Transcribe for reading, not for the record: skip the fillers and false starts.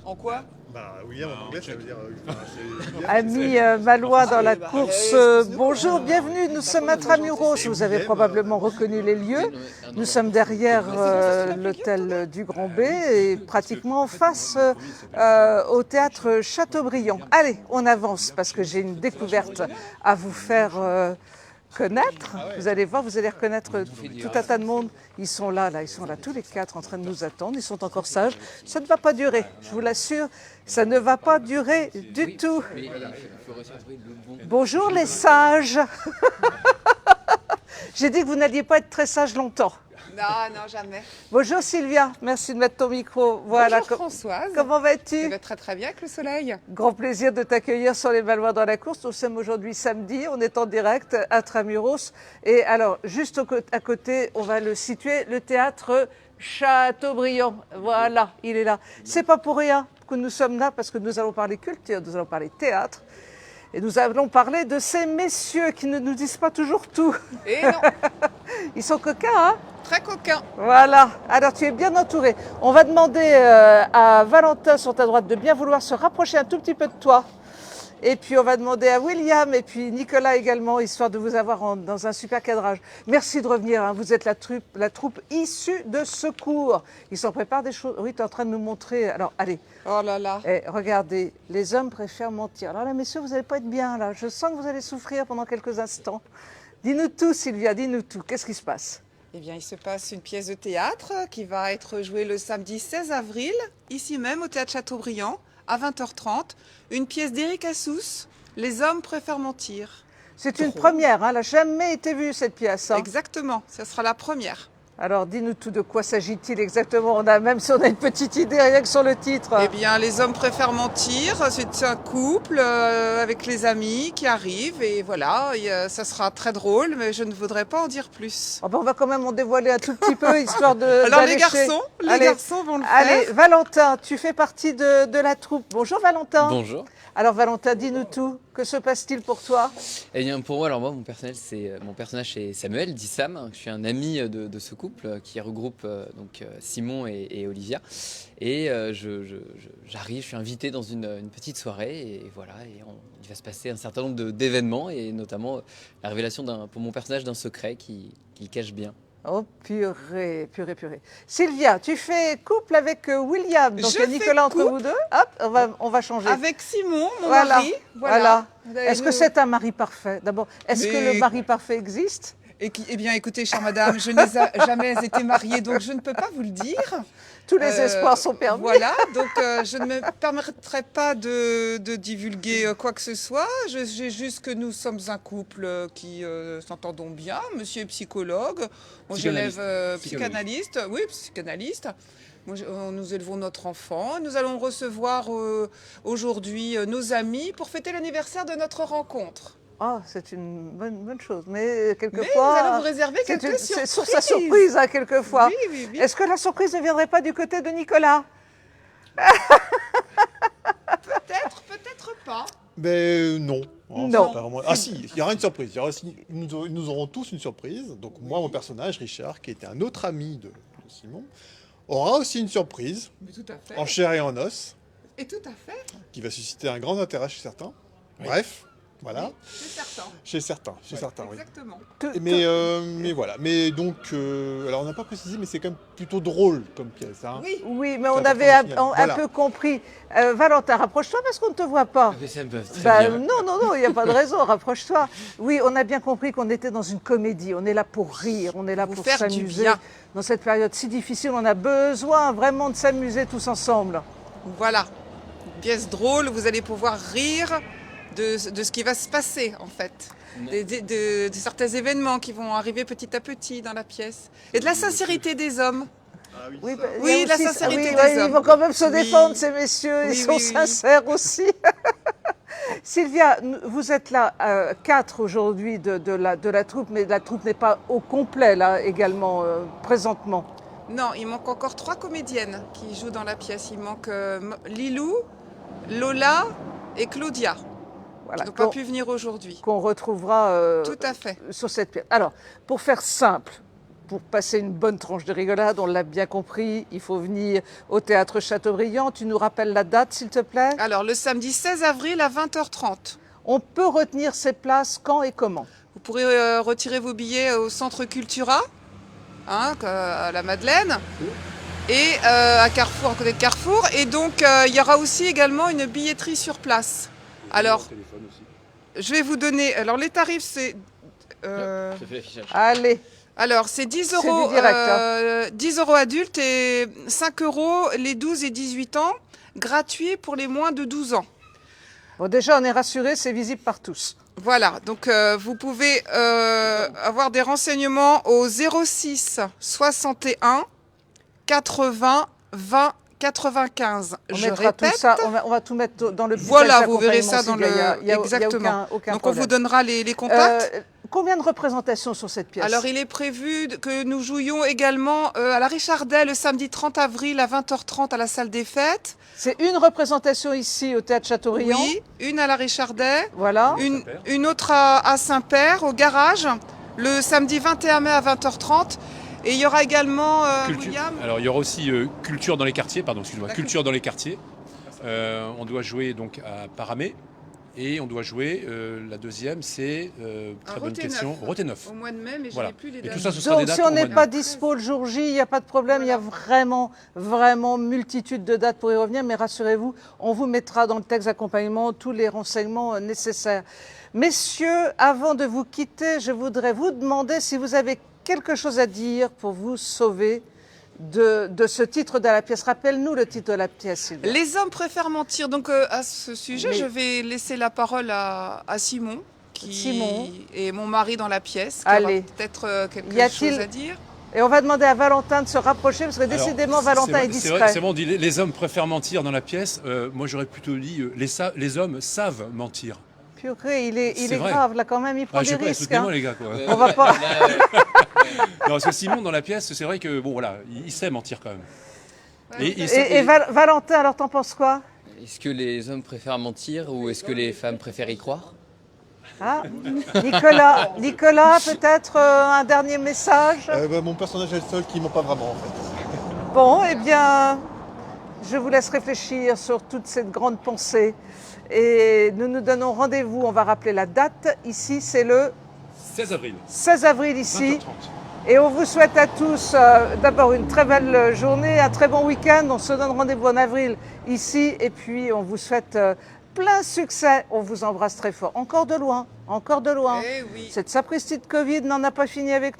En quoi? Bah, William en anglais, ça veut dire. Amis Valois dans la course, bonjour, bienvenue. Nous sommes à Tramuros. Vous avez probablement reconnu les lieux. Nous sommes derrière l'hôtel du Grand B et pratiquement en face au théâtre Chateaubriand. Allez, on avance parce que j'ai une découverte à vous faire connaître. Vous allez voir, vous allez reconnaître tout un tas de monde. Ils sont là, ils sont là tous les quatre en train de nous attendre. Ils sont encore sages. Ça ne va pas durer, je vous l'assure. Ça ne va pas durer du tout. Bonjour les sages. J'ai dit que vous n'alliez pas être très sage longtemps. Non, non, jamais. Bonjour Sylvia, merci de mettre ton micro. Voilà. Bonjour Françoise. Comment vas-tu? Très très bien avec le soleil. Grand plaisir de t'accueillir sur les Valois dans la course. Nous sommes aujourd'hui samedi, on est en direct à Tramuros. Et alors, juste à côté, on va le situer, le théâtre Chateaubriand. Voilà, il est là. C'est pas pour rien que nous sommes là, parce que nous allons parler culture, nous allons parler théâtre. Et nous allons parler de ces messieurs qui ne nous disent pas toujours tout. Et non. Ils sont coquins, hein? Très coquin. Voilà, alors tu es bien entouré. On va demander à Valentin sur ta droite de bien vouloir se rapprocher un tout petit peu de toi. Et puis on va demander à William et puis Nicolas également, histoire de vous avoir dans un super cadrage. Merci de revenir, hein. Vous êtes la troupe issue de secours. Ils s'en préparent des choses. Oui, tu es en train de nous montrer. Alors allez. Oh là là. Regardez, les hommes préfèrent mentir. Alors là, messieurs, vous n'allez pas être bien là. Je sens que vous allez souffrir pendant quelques instants. Dis-nous tout, Sylvia, dis-nous tout. Qu'est-ce qui se passe? Eh bien, il se passe une pièce de théâtre qui va être jouée le samedi 16 avril, ici même au théâtre Chateaubriand, à 20h30. Une pièce d'Éric Assous, Les hommes préfèrent mentir. C'est une première, hein, elle n'a jamais été vue cette pièce. Hein. Exactement, ce sera la première. Alors dis-nous tout, de quoi s'agit-il exactement? Même si on a une petite idée rien que sur le titre. Eh bien, Les hommes préfèrent mentir, c'est un couple avec les amis qui arrivent et voilà, ça sera très drôle, mais je ne voudrais pas en dire plus. Oh ben on va quand même en dévoiler un tout petit peu, histoire de... Alors les garçons vont le faire. Allez, Valentin, tu fais partie de la troupe. Bonjour Valentin. Bonjour. Alors Valentin, dis-nous tout. Que se passe-t-il pour toi? Eh bien pour moi, alors moi, mon personnage c'est Samuel, dit Sam. Je suis un ami de ce couple qui regroupe donc Simon et Olivia. Et j'arrive, je suis invité dans une petite soirée et voilà. Et il va se passer un certain nombre d'événements et notamment la révélation pour mon personnage d'un secret qu'il cache bien. Oh purée, purée, purée. Sylvia, tu fais couple avec William, donc il y a Nicolas entre vous deux. Hop, on va changer. Avec Simon, mon mari. Voilà. Est-ce que c'est un mari parfait? D'abord, est-ce que le mari parfait existe? Eh bien, écoutez, chère madame, je n'ai jamais été mariée, donc je ne peux pas vous le dire. Tous les espoirs sont permis. Voilà, donc je ne me permettrai pas de divulguer quoi que ce soit. J'ai juste que nous sommes un couple qui s'entendons bien. Monsieur est psychologue, moi j'élève psychanalyste. Oui, psychanalyste. Nous élevons notre enfant. Nous allons recevoir aujourd'hui nos amis pour fêter l'anniversaire de notre rencontre. Oh, c'est une bonne chose. Mais quelquefois... Mais nous allons vous réserver quelques surprises. C'est sur sa surprise, hein, quelquefois. Oui. Est-ce que la surprise ne viendrait pas du côté de Nicolas? Peut-être, peut-être pas. Mais non. Non. Ah si, il y aura une surprise. Nous aurons tous une surprise. Donc moi, mon personnage, Richard, qui était un autre ami de Simon, aura aussi une surprise. Mais tout à fait. En chair et en os. Et tout à fait. Qui va susciter un grand intérêt chez certains. Oui. Bref. Voilà. Oui, chez certains, oui. Exactement. Mais voilà. Mais donc, alors on n'a pas précisé, mais c'est quand même plutôt drôle comme pièce. Hein. Oui, mais on avait un peu compris. Valentin, rapproche-toi parce qu'on ne te voit pas. Mais ça me va très bien. Non, il n'y a pas de raison, rapproche-toi. Oui, on a bien compris qu'on était dans une comédie. On est là pour rire, on est là pour s'amuser. Dans cette période si difficile, on a besoin vraiment de s'amuser tous ensemble. Voilà. Une pièce drôle, vous allez pouvoir rire de ce qui va se passer en fait, de certains événements qui vont arriver petit à petit dans la pièce, et de la sincérité des hommes. Oui, de la sincérité des hommes. Ils vont quand même se défendre, ces messieurs, ils sont sincères aussi. Sylvia, vous êtes là 4 aujourd'hui de la troupe, mais la troupe n'est pas au complet là également présentement. Non, il manque encore 3 comédiennes qui jouent dans la pièce. Il manque Lilou, Lola et Claudia. Voilà, qui n'ont pas pu venir aujourd'hui. Qu'on retrouvera tout à fait sur cette pièce. Alors, pour faire simple, pour passer une bonne tranche de rigolade, on l'a bien compris, il faut venir au Théâtre Chateaubriand. Tu nous rappelles la date, s'il te plaît? Alors, le samedi 16 avril à 20h30. On peut retenir ces places quand et comment? Vous pourrez retirer vos billets au Centre Cultura, hein, à la Madeleine, et à Carrefour, à côté de Carrefour. Et donc, il y aura aussi également une billetterie sur place. Alors, je vais vous donner... Alors, les tarifs, c'est... Je fais l'affichage. Allez, Alors, c'est 10 C'est euros, du direct, 10 euros adultes et 5 euros les 12 et 18 ans, gratuit pour les moins de 12 ans. bon, déjà on est rassuré, c'est visible par tous. Voilà, donc vous pouvez avoir des renseignements au 06 61 80 20 95. On Je mettra tout répète. ça, on va tout mettre dans le petit Voilà, texte vous verrez ça d'accompagnement dans aussi, le... il y a Exactement. aucun Donc on problème. vous donnera les contacts. Combien de représentations sur cette pièce? Alors il est prévu que nous jouions également à la Richardet le samedi 30 avril à 20h30 à la salle des fêtes. C'est une représentation ici au Théâtre Chateaubriand. Oui, une à la Richardet, Voilà. une autre à Saint-Père, au garage, le samedi 21 mai à 20h30. Et il y aura également, William... Alors il y aura aussi culture dans les quartiers, pardon, excuse-moi, La culture dans les quartiers. On doit jouer donc à Paramé et on doit jouer, la deuxième c'est, À très bonne Roténeuf. question, Roténeuf. Au mois de mai, mais je Voilà. n'ai plus les Et dates. tout ça, ce sera des Donc dates si on au n'est mois de pas mai. dispo le jour J, il n'y a pas de problème, il y a vraiment multitude de dates pour y revenir, mais rassurez-vous, on vous mettra dans le texte d'accompagnement tous les renseignements nécessaires. Messieurs, avant de vous quitter, je voudrais vous demander si vous avez quelque chose à dire pour vous sauver de ce titre de la pièce. Rappelle-nous le titre de la pièce, Sylvia. Les hommes préfèrent mentir. Donc à ce sujet, Mais- je vais laisser la parole à Simon, qui Simon. est mon mari dans la pièce, qui Allez. aura peut-être quelque Y a-t-il- chose à dire. Et on va demander à Valentin de se rapprocher, parce que Alors, décidément, Valentin est c'est vrai, discret. c'est bon, on dit les hommes préfèrent mentir dans la pièce. Moi j'aurais plutôt dit les hommes savent mentir. Purée, il est C'est vrai. grave, là, quand même, il prend Ah, je des sais pas, risques. soutenez-moi hein. les gars quoi. On va pas... Non, parce que Simon dans la pièce, c'est vrai que bon voilà, il sait mentir quand même. Valentin, alors t'en penses quoi? Est-ce que les hommes préfèrent mentir ou est-ce que les femmes préfèrent y croire? Ah, Nicolas, peut-être un dernier message? Mon personnage est le seul qui ment pas vraiment en fait. Bon, eh bien, je vous laisse réfléchir sur toute cette grande pensée. Et nous nous donnons rendez-vous, on va rappeler la date. Ici, c'est le 16 avril. 16 avril ici. 20h30. Et on vous souhaite à tous d'abord une très belle journée, un très bon week-end. On se donne rendez-vous en avril ici. Et puis, on vous souhaite plein succès. On vous embrasse très fort. Encore de loin, encore de loin. Eh oui. Cette sapristi de Covid n'en a pas fini avec nous.